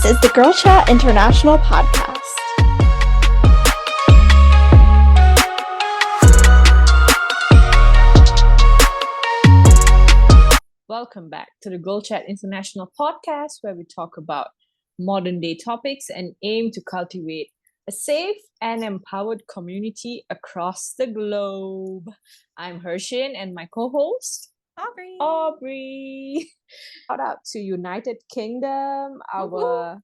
is the Girl Chat International podcast. Welcome back to the Girl Chat International podcast, where we talk about modern day topics and aim to cultivate a safe and empowered community across the globe. I'm Hersyn and my co-host Aubrey. Shout out to United Kingdom, our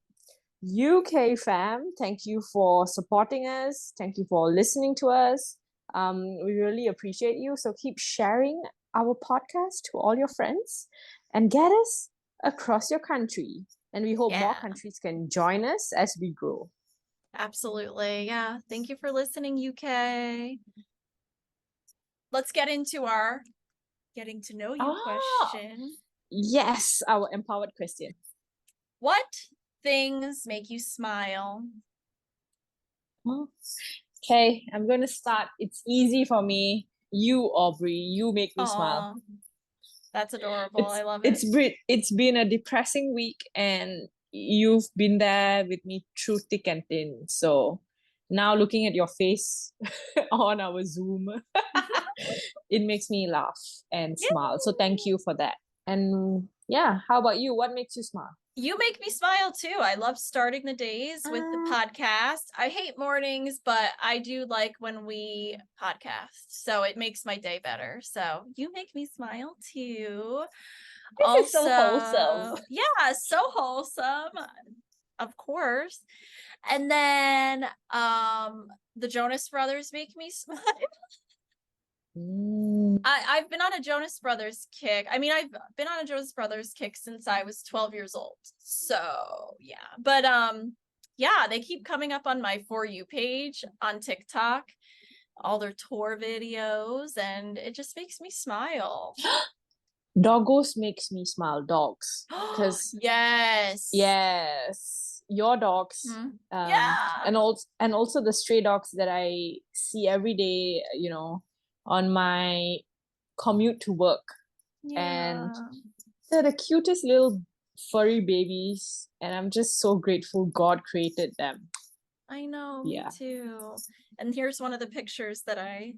UK fam. Thank you for supporting us. Thank you for listening to us. We really appreciate you. So keep sharing our podcast to all your friends and get us across your country. And we hope more countries can join us as we grow. Absolutely. Yeah. Thank you for listening, UK. Let's get into our getting to know you question. Yes, our empowered question. What things make you smile? Okay, I'm going to start. It's easy for me. You, Aubrey, you make me smile. That's adorable. I love it. It's been a depressing week, and you've been there with me through thick and thin. So now looking at your face on our Zoom, it makes me laugh and smile. So thank you for that. And yeah, how about you? What makes you smile? You make me smile too. I love starting the days with the podcast. I hate mornings, but I do like when we podcast. So it makes my day better. So you make me smile too. This is so wholesome. Yeah, so wholesome. Of course. And then the Jonas Brothers make me smile. I've been on a Jonas Brothers kick. I mean, I've been on a Jonas Brothers kick since I was 12 years old. So yeah. But yeah, they keep coming up on my For You page on TikTok, all their tour videos, and it just makes me smile. Doggos makes me smile. Dogs. Because yes. Your dogs. And also the stray dogs that I see every day, on my commute to work. And they're the cutest little furry babies, and I'm just so grateful God created them. I know, me too. And here's one of the pictures that I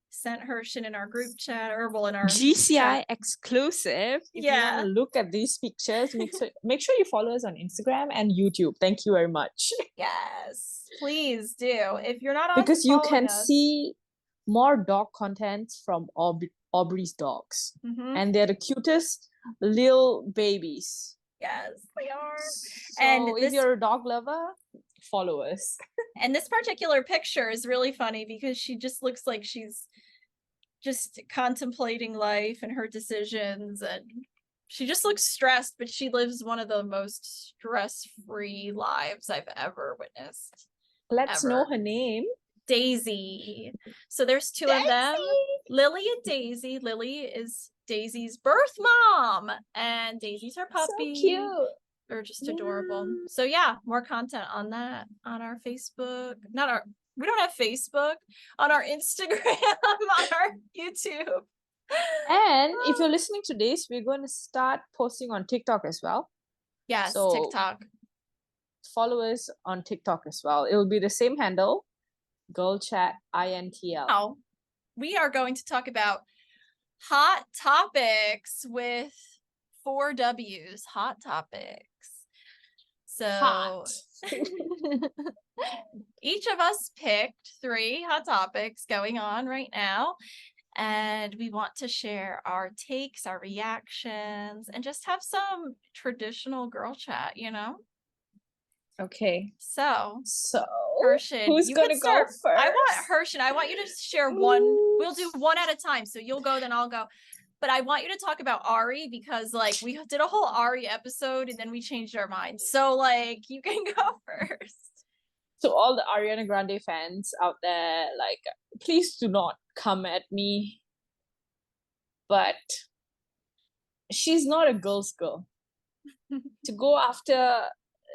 sent Hersyn in our group chat, or in our GCI chat. Exclusive. If you want to look at these pictures, make sure you follow us on Instagram and YouTube. Thank you very much. Yes, please do. If you're not on, because you can see more dog content from Aubrey's dogs, and they're the cutest little babies. Yes, they are. So and if you're a dog lover, follow us. And this particular picture is really funny because she just looks like she's just contemplating life and her decisions, and she just looks stressed, but she lives one of the most stress-free lives I've ever witnessed. Let's know her name. Daisy. So there's two of them, Lily and Daisy. Lily is Daisy's birth mom, and Daisy's her puppy. So cute. They're just adorable. So yeah, more content on that on our Facebook. We don't have Facebook. On our Instagram, on our YouTube. And if you're listening to this, we're going to start posting on TikTok as well. Yes, so TikTok. Follow us on TikTok as well. It will be the same handle, Girl Chat INTL. Now, we are going to talk about hot topics with 4 W's. Hot topics. So each of us picked 3 hot topics going on right now, and we want to share our takes, our reactions, and just have some traditional girl chat, Okay. So Hersyn, who's gonna go first? I want you to share one. We'll do one at a time. So you'll go, then I'll go. But I want you to talk about Ari, because we did a whole Ari episode and then we changed our minds. So you can go first. So all the Ariana Grande fans out there, please do not come at me. But she's not a girl's girl. To go after,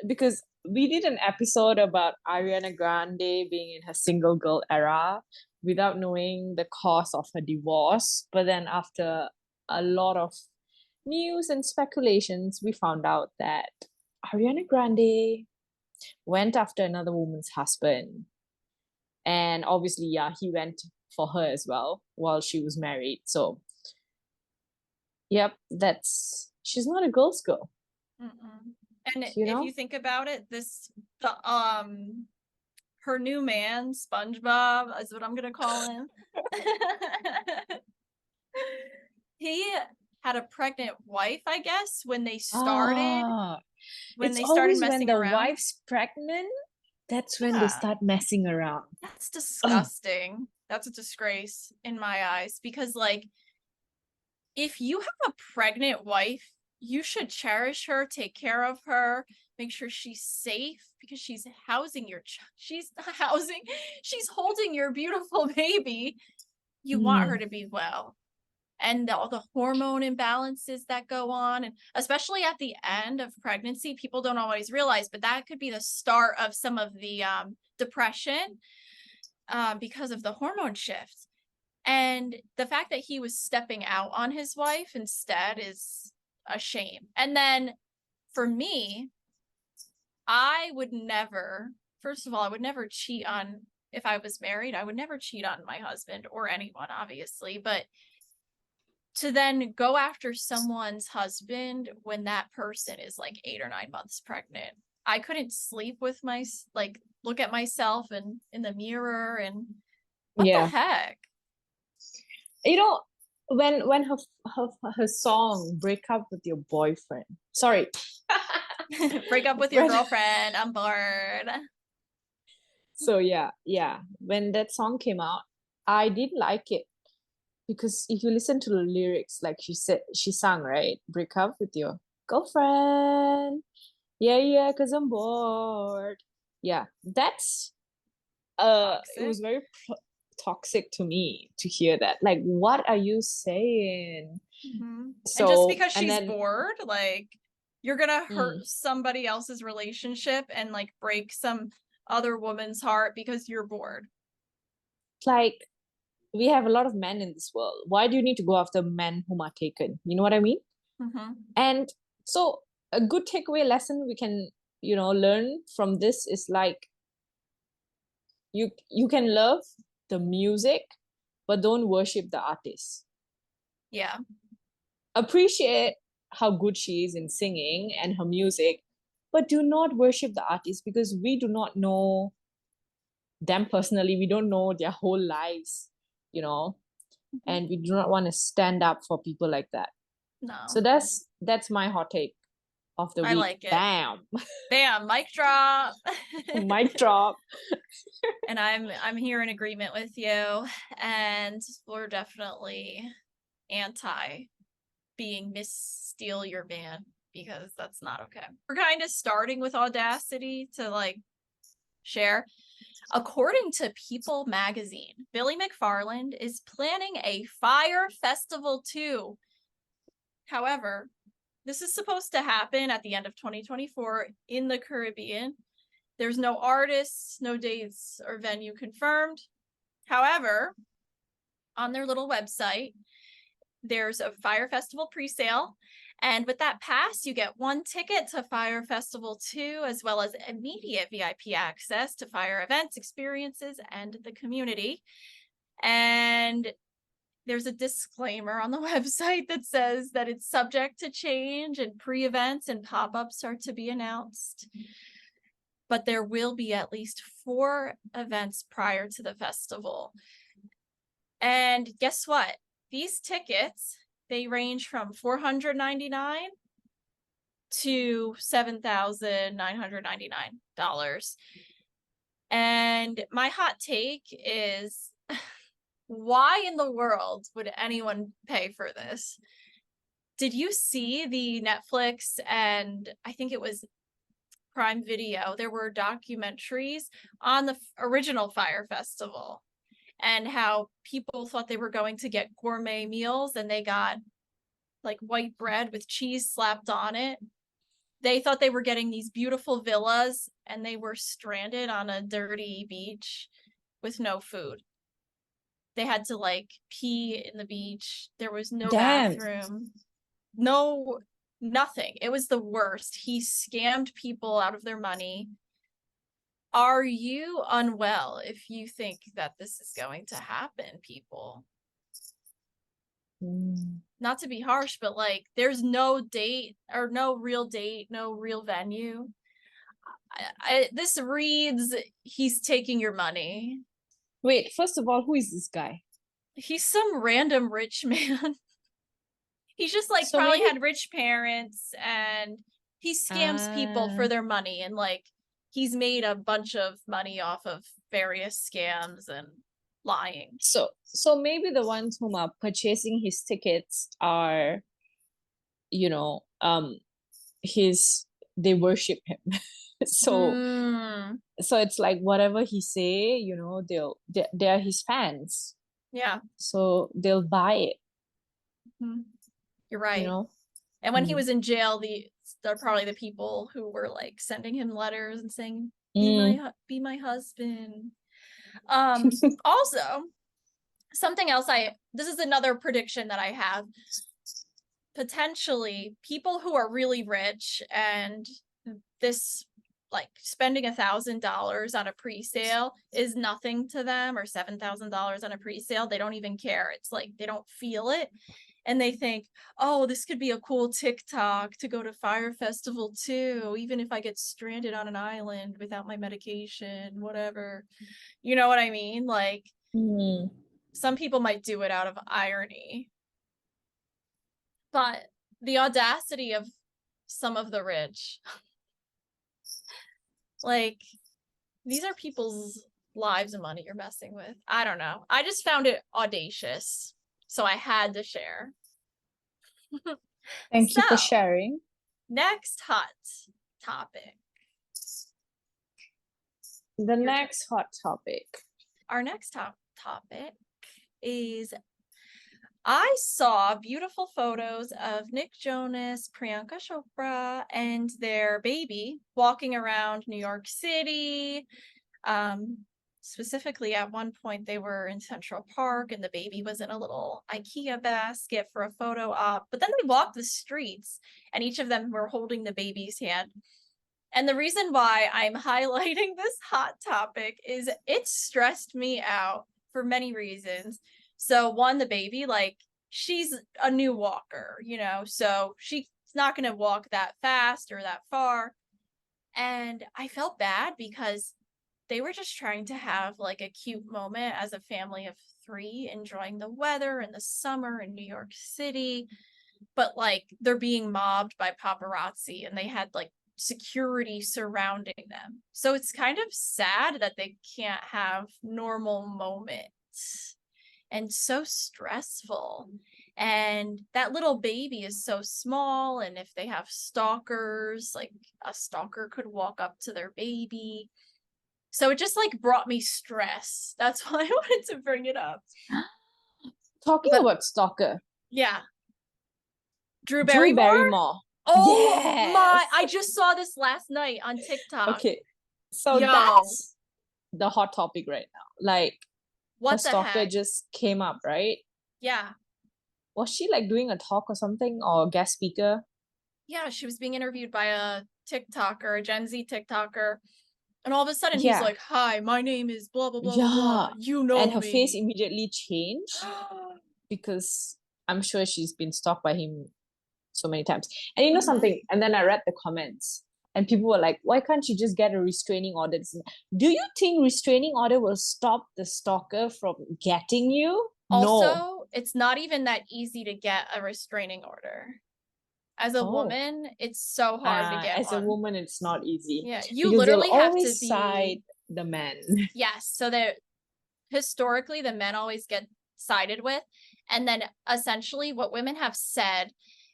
because we did an episode about Ariana Grande being in her single girl era without knowing the cause of her divorce. But then after a lot of news and speculations, we found out that Ariana Grande went after another woman's husband. And obviously, yeah, he went for her as well while she was married. So, yep, she's not a girl's girl, Mm-mm. And you if know? you think about it, her new man, SpongeBob, is what I'm gonna call him. He had a pregnant wife, I guess, when they started It's always when messing the around. wife's pregnant, that's when they Yeah. start messing around. That's disgusting. That's a disgrace in my eyes, because like, if you have a pregnant wife, you should cherish her, take care of her, make sure she's safe, because she's housing she's holding your beautiful baby. You want her to be well. And all the hormone imbalances that go on, and especially at the end of pregnancy, people don't always realize, but that could be the start of some of the depression because of the hormone shift. And the fact that he was stepping out on his wife instead is a shame. And then for me, I would never, first of all, I would never cheat on, if I was married, I would never cheat on my husband or anyone, obviously. But to then go after someone's husband when that person is like 8 or 9 months pregnant, I couldn't sleep with look at myself in the mirror and what the heck? You know, when her song "Break Up with Your Boyfriend," sorry, break up with your girlfriend, I'm bored. So yeah, when that song came out, I did like it, because if you listen to the lyrics, like she sang, right? Break up with your girlfriend. Yeah, because I'm bored. Yeah, that's it was very toxic to me to hear that. Like, what are you saying? Mm-hmm. So, and just because she's then, bored, like, you're gonna hurt somebody else's relationship and like break some other woman's heart because you're bored. Like, we have a lot of men in this world. Why do you need to go after men whom are taken? You know what I mean? Mm-hmm. And so a good takeaway lesson we can, learn from this is like, you can love the music, but don't worship the artist. Yeah. Appreciate how good she is in singing and her music, but do not worship the artist, because we do not know them personally. We don't know their whole lives, and we do not want to stand up for people like that. No. So that's my hot take of the week. I like it. Bam. Bam, mic drop. Mic drop. And I'm here in agreement with you, and we're definitely anti being steal your man, because that's not okay. We're kind of starting with audacity to like share. According to People magazine, Billy McFarland is planning a Fire Festival 2. However, this is supposed to happen at the end of 2024 in the Caribbean. There's no artists, no dates or venue confirmed. However, on their little website, there's a Fire Festival pre-sale. And with that pass, you get 1 ticket to Fire Festival 2, as well as immediate VIP access to Fire events, experiences, and the community. And there's a disclaimer on the website that says that it's subject to change and pre-events and pop-ups are to be announced. But there will be at least 4 events prior to the festival. And guess what? These tickets, they range from $499 to $7,999. And my hot take is, why in the world would anyone pay for this? Did you see the Netflix and I think it was Prime Video? There were documentaries on the original Fire Festival and how people thought they were going to get gourmet meals and they got like white bread with cheese slapped on it. They thought they were getting these beautiful villas and they were stranded on a dirty beach with no food. They had to like pee in the beach. There was no bathroom, no Nothing. It was the worst. He scammed people out of their money. Are you unwell if you think that this is going to happen, people? Not to be harsh, but like, there's no date or no real date, no real venue. This reads, he's taking your money. Wait, first of all, who is this guy? He's some random rich man. He's just like So probably maybe- had rich parents, and he scams people for their money, and like he's made a bunch of money off of various scams and lying. So maybe the ones whom are purchasing his tickets are, you know, they worship him. So it's like whatever he say, you know, they're his fans. Yeah. So they'll buy it. You're right. You know? And when he was in jail, they're probably the people who were like sending him letters and saying, be my husband. Also, something else this is another prediction that I have. Potentially, people who are really rich and this, like, spending $1,000 on a pre-sale is nothing to them, or $7,000 on a pre-sale. They don't even care. It's like they don't feel it. And they think, oh, this could be a cool TikTok to go to Fire Festival too, even if I get stranded on an island without my medication, whatever. You know what I mean? Like, some people might do it out of irony. But the audacity of some of the rich, like, these are people's lives and money you're messing with. I don't know. I just found it audacious, so I had to share. Thank you for sharing. Next hot topic. Next hot topic. Our next topic is, I saw beautiful photos of Nick Jonas, Priyanka Chopra, and their baby walking around New York City. Specifically, at one point, they were in Central Park, and the baby was in a little IKEA basket for a photo op. But then they walked the streets, and each of them were holding the baby's hand. And the reason why I'm highlighting this hot topic is it stressed me out for many reasons. So one, the baby, like, she's a new walker, you know, so she's not going to walk that fast or that far. And I felt bad because they were just trying to have like a cute moment as a family of 3, enjoying the weather in the summer in New York City. But like, they're being mobbed by paparazzi, and they had like security surrounding them. So it's kind of sad that they can't have normal moments, and so stressful. And that little baby is so small, and if they have stalkers, like, a stalker could walk up to their baby. So it just like brought me stress. That's why I wanted to bring it up. Talking about stalker. Yeah. Drew Barrymore? Oh my, I just saw this last night on TikTok. Okay. So that's the hot topic right now. Like, what a stalker heck? just came up, right? Yeah. Was she like doing a talk or something, or a guest speaker? Yeah, she was being interviewed by a TikToker, a Gen Z TikToker. And all of a sudden he's like, hi, my name is blah, blah, blah, blah, blah. You know me. And her face immediately changed because I'm sure she's been stalked by him so many times. And you know something? And then I read the comments, and people were like, why can't you just get a restraining order? Do you think restraining order will stop the stalker from getting you? Also, it's not even that easy to get a restraining order. As a woman, it's so hard to get as a woman, it's not easy. Yeah, you literally have to side the men. Yes, so that historically the men always get sided with. And then essentially what women have said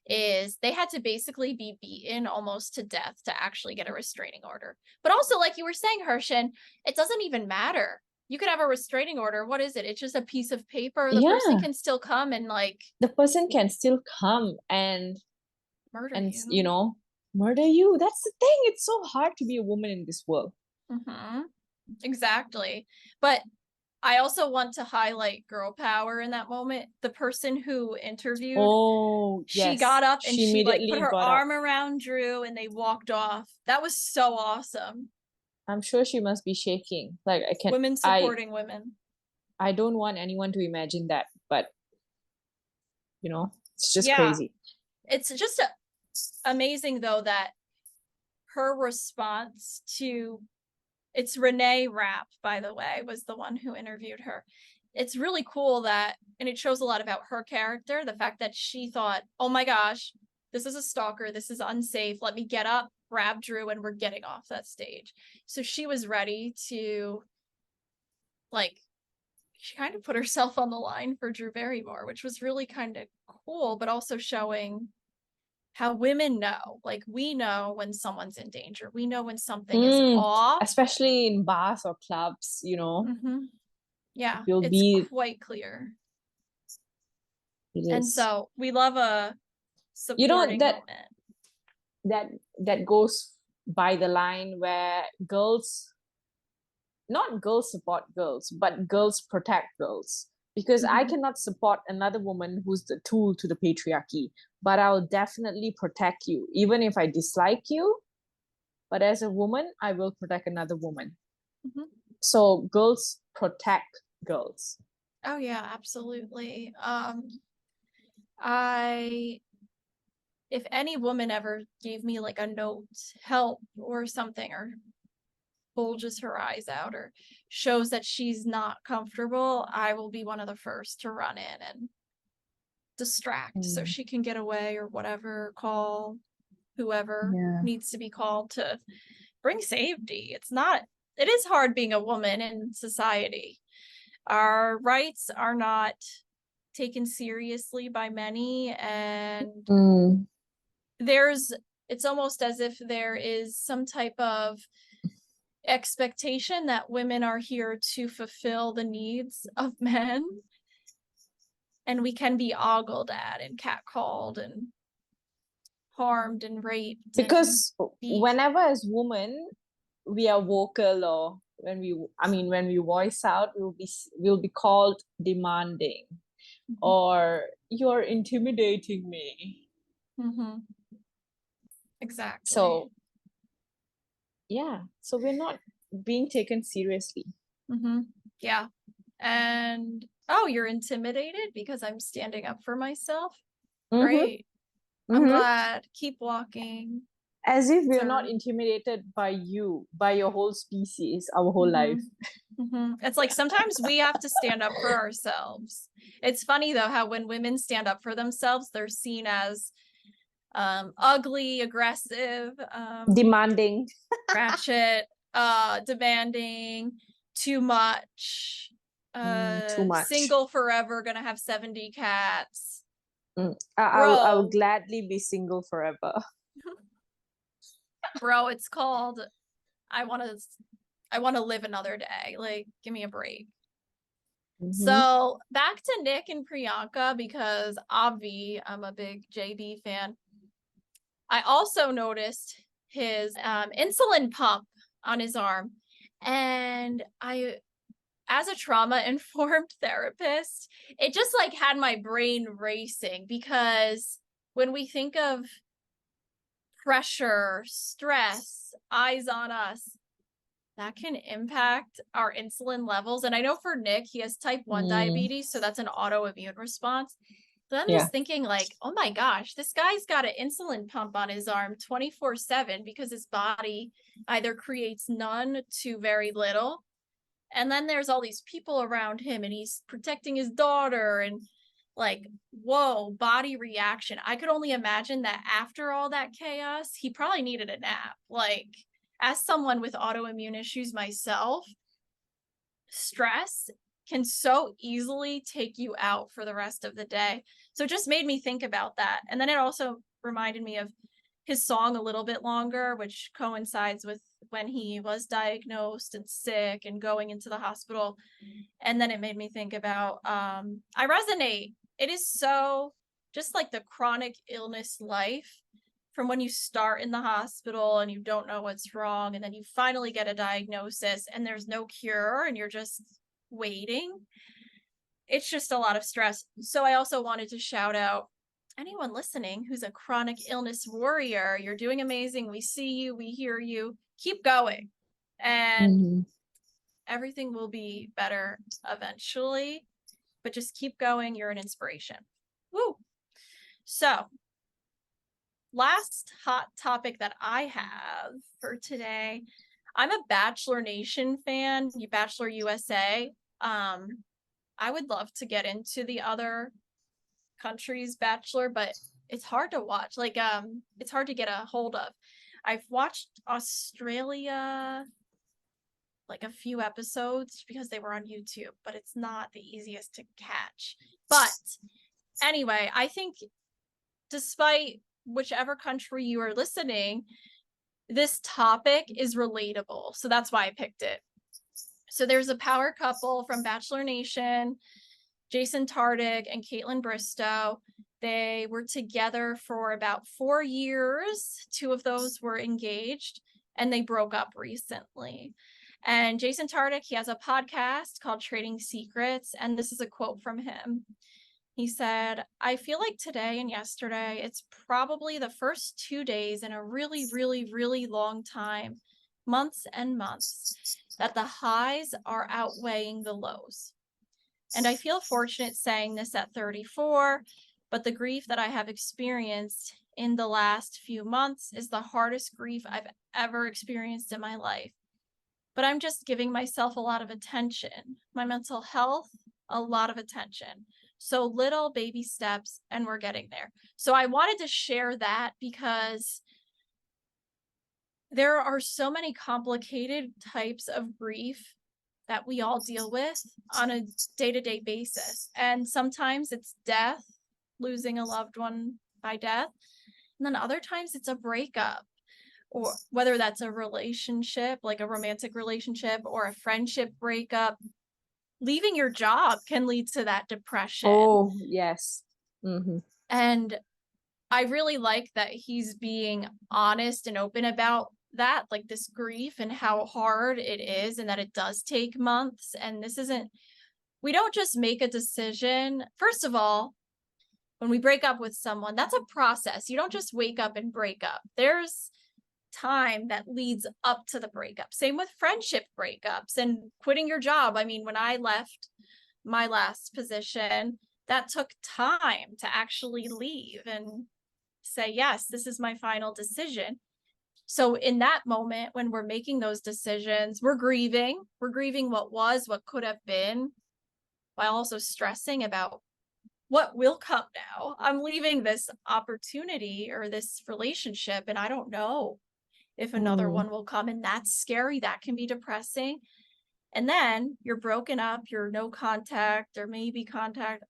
is they had to basically be beaten almost to death to actually get a restraining order. But also, like you were saying, Hersyn, it doesn't even matter. You could have a restraining order. What is it? It's just a piece of paper. The person can still come and like... The person can still come and murder you. You know, murder you. That's the thing. It's so hard to be a woman in this world. Exactly. But I also want to highlight girl power in that moment. The person who interviewed, Oh, she yes. got up and She she like put immediately her got up. arm around Drew and they walked off. That was so awesome. I'm sure she must be shaking. Like Women supporting women. I don't want anyone to imagine that, but it's just Yeah. crazy. It's just amazing though that her response to, it's Renee Rapp, by the way, was the one who interviewed her. It's really cool that, and it shows a lot about her character, the fact that she thought, oh my gosh, this is a stalker, this is unsafe, let me get up, grab Drew, and we're getting off that stage. So she was ready to, like, she kind of put herself on the line for Drew Barrymore, which was really kind of cool, but also showing how women know. Like, we know when someone's in danger. We know when something is off. Especially in bars or clubs, Yeah, it's quite clear. It and is. So we love a supporting moment. That goes by the line where not girls support girls, but girls protect girls. Because I cannot support another woman who's the tool to the patriarchy, but I'll definitely protect you, even if I dislike you. But as a woman, I will protect another woman. So girls protect girls. Oh yeah, absolutely. If any woman ever gave me like a note, help or something, or bulges her eyes out or shows that she's not comfortable, I will be one of the first to run in and distract so she can get away or whatever, call whoever needs to be called to bring safety. It is hard being a woman in society. Our rights are not taken seriously by many, and it's almost as if there is some type of expectation that women are here to fulfill the needs of men, and we can be ogled at and catcalled and harmed and raped. Because whenever as women we are vocal, or when we voice out, we'll be called demanding, or you're intimidating me. Exactly. So we're not being taken seriously. Yeah. And you're intimidated because I'm standing up for myself. Great. I'm glad. Keep walking. As if we're not intimidated by you, by your whole species, our whole life. It's like sometimes we have to stand up for ourselves. It's funny though how when women stand up for themselves, they're seen as ugly, aggressive, demanding, ratchet, demanding, too much, single forever, gonna have 70 cats. I'll gladly be single forever. Bro, it's called I want to live another day. Like, give me a break. So back to Nick and Priyanka, because Avi, I'm a big JB fan. I also noticed his insulin pump on his arm, and as a trauma-informed therapist, it just like had my brain racing, because when we think of pressure, stress, eyes on us, that can impact our insulin levels. And I know for Nick, he has type 1 diabetes, so that's an autoimmune response. So I'm just thinking like, oh my gosh, this guy's got an insulin pump on his arm 24/7 because his body either creates none to very little. And then there's all these people around him and he's protecting his daughter, and like, whoa, body reaction. I could only imagine that after all that chaos, he probably needed a nap. Like, as someone with autoimmune issues myself, stress can so easily take you out for the rest of the day. So it just made me think about that. And then it also reminded me of his song A Little Bit Longer, which coincides with when he was diagnosed and sick and going into the hospital. And then it made me think about, I resonate. It is so just like the chronic illness life, from when you start in the hospital and you don't know what's wrong, and then you finally get a diagnosis and there's no cure and you're just waiting. It's just a lot of stress. So I also wanted to shout out anyone listening who's a chronic illness warrior. You're doing amazing. We see you, we hear you. Keep going. And everything will be better eventually. But just keep going. You're an inspiration. Woo. So, last hot topic that I have for today. I'm a Bachelor Nation fan, Bachelor USA. I would love to get into the other countries' Bachelor, but it's hard to watch. Like, it's hard to get a hold of. I've watched Australia like a few episodes because they were on YouTube, but it's not the easiest to catch. But anyway, I think despite whichever country you are listening, this topic is relatable. So that's why I picked it. So there's a power couple from Bachelor Nation, Jason Tartick and Caitlin Bristow. They were together for about 4 years. 2 of those were engaged, and they broke up recently. And Jason Tartick, he has a podcast called Trading Secrets, and this is a quote from him. He said, "I feel like today and yesterday, it's probably the first 2 days in a really, really, really long time, months and months, that the highs are outweighing the lows. And I feel fortunate saying this at 34, but the grief that I have experienced in the last few months is the hardest grief I've ever experienced in my life. But I'm just giving myself a lot of attention, my mental health, a lot of attention. So little baby steps, and we're getting there." So I wanted to share that because there are so many complicated types of grief that we all deal with on a day-to-day basis. And sometimes it's death, losing a loved one by death. And then other times it's a breakup, or whether that's a relationship, like a romantic relationship, or a friendship breakup. Leaving your job can lead to that depression. Oh, yes. And I really like that he's being honest and open about that, like this grief and how hard it is, and that it does take months. And we don't just make a decision. First of all, when we break up with someone, that's a process. You don't just wake up and break up. There's time that leads up to the breakup. Same with friendship breakups and quitting your job. I mean, when I left my last position, that took time to actually leave and say, yes, this is my final decision. So in that moment, when we're making those decisions, we're grieving what was, what could have been, while also stressing about what will come now. I'm leaving this opportunity or this relationship, and I don't know if another one will come, and that's scary. That can be depressing. And then you're broken up, you're no contact or maybe contact.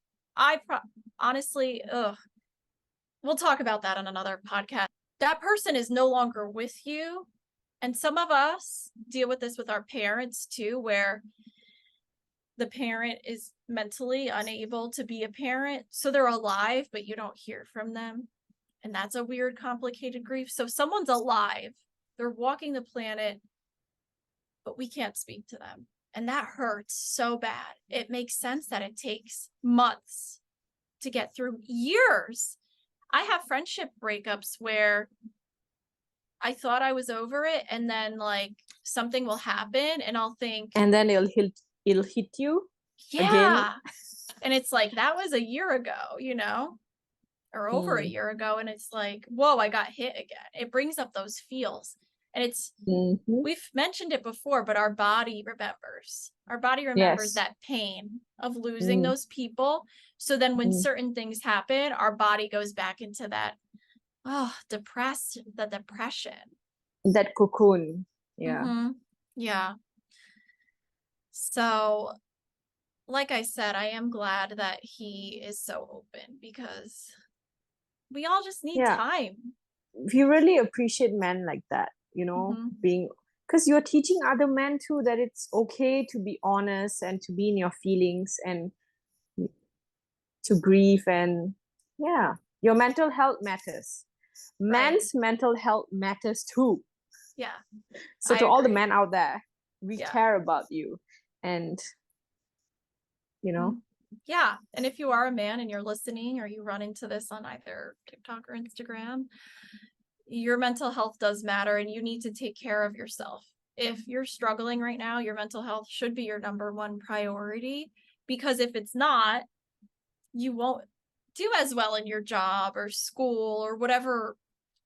Honestly, we'll talk about that on another podcast. That person is no longer with you. And some of us deal with this with our parents too, where the parent is mentally unable to be a parent. So they're alive, but you don't hear from them. And that's a weird, complicated grief. So someone's alive, they're walking the planet, but we can't speak to them. And that hurts so bad. It makes sense that it takes months to get through, years. I have friendship breakups where I thought I was over it, and then like something will happen and I'll think, And then it'll hit you again. And it's like, that was a year ago, or over a year ago. And it's like, whoa, I got hit again. It brings up those feels. And it's, we've mentioned it before, but our body remembers. Our body remembers that pain of losing those people. So then when certain things happen, our body goes back into that, the depression. That cocoon. Yeah. Yeah. So, like I said, I am glad that he is so open, because we all just need time. We really appreciate men like that, being, because you're teaching other men too that it's okay to be honest and to be in your feelings and to grieve, and your mental health matters. Men's mental health matters too. Yeah. So to all the men out there, we care about you. And you know? Yeah. And if you are a man and you're listening, or you run into this on either TikTok or Instagram, your mental health does matter, and you need to take care of yourself. If you're struggling right now, your mental health should be your number one priority, because if it's not, you won't do as well in your job or school or whatever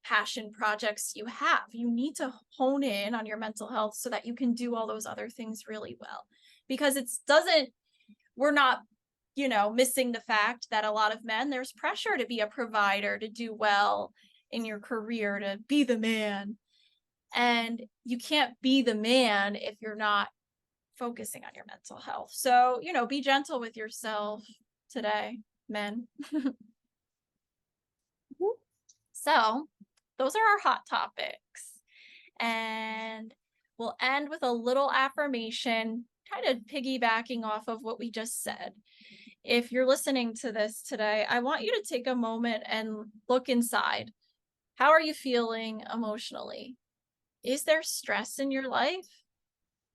passion projects you have. You need to hone in on your mental health so that you can do all those other things really well. Because we're not, missing the fact that a lot of men, there's pressure to be a provider, to do well in your career, to be the man. And you can't be the man if you're not focusing on your mental health. So, be gentle with yourself today, men. So those are our hot topics. And we'll end with a little affirmation, kind of piggybacking off of what we just said. If you're listening to this today, I want you to take a moment and look inside. How are you feeling emotionally? Is there stress in your life?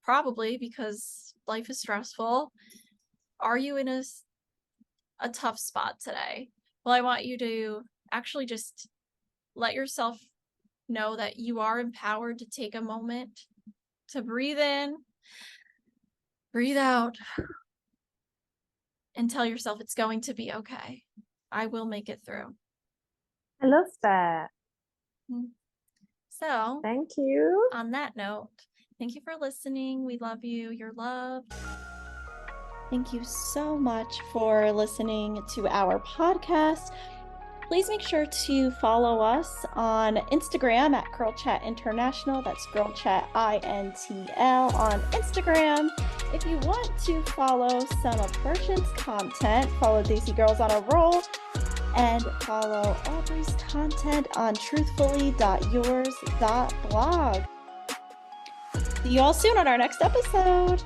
Probably, because life is stressful. Are you in a tough spot today? Well, I want you to actually just let yourself know that you are empowered to take a moment to breathe in, breathe out, and tell yourself it's going to be okay. I will make it through. I love that. So, thank you. On that note, thank you for listening. We love you. You're loved. Thank you so much for listening to our podcast. Please make sure to follow us on Instagram at Girl Chat International. That's Girl Chat INTL on Instagram. If you want to follow some of Hersyn's content, follow Daisy Girls on a Roll, and follow Aubrey's content on truthfully.yours.blog. See you all soon on our next episode.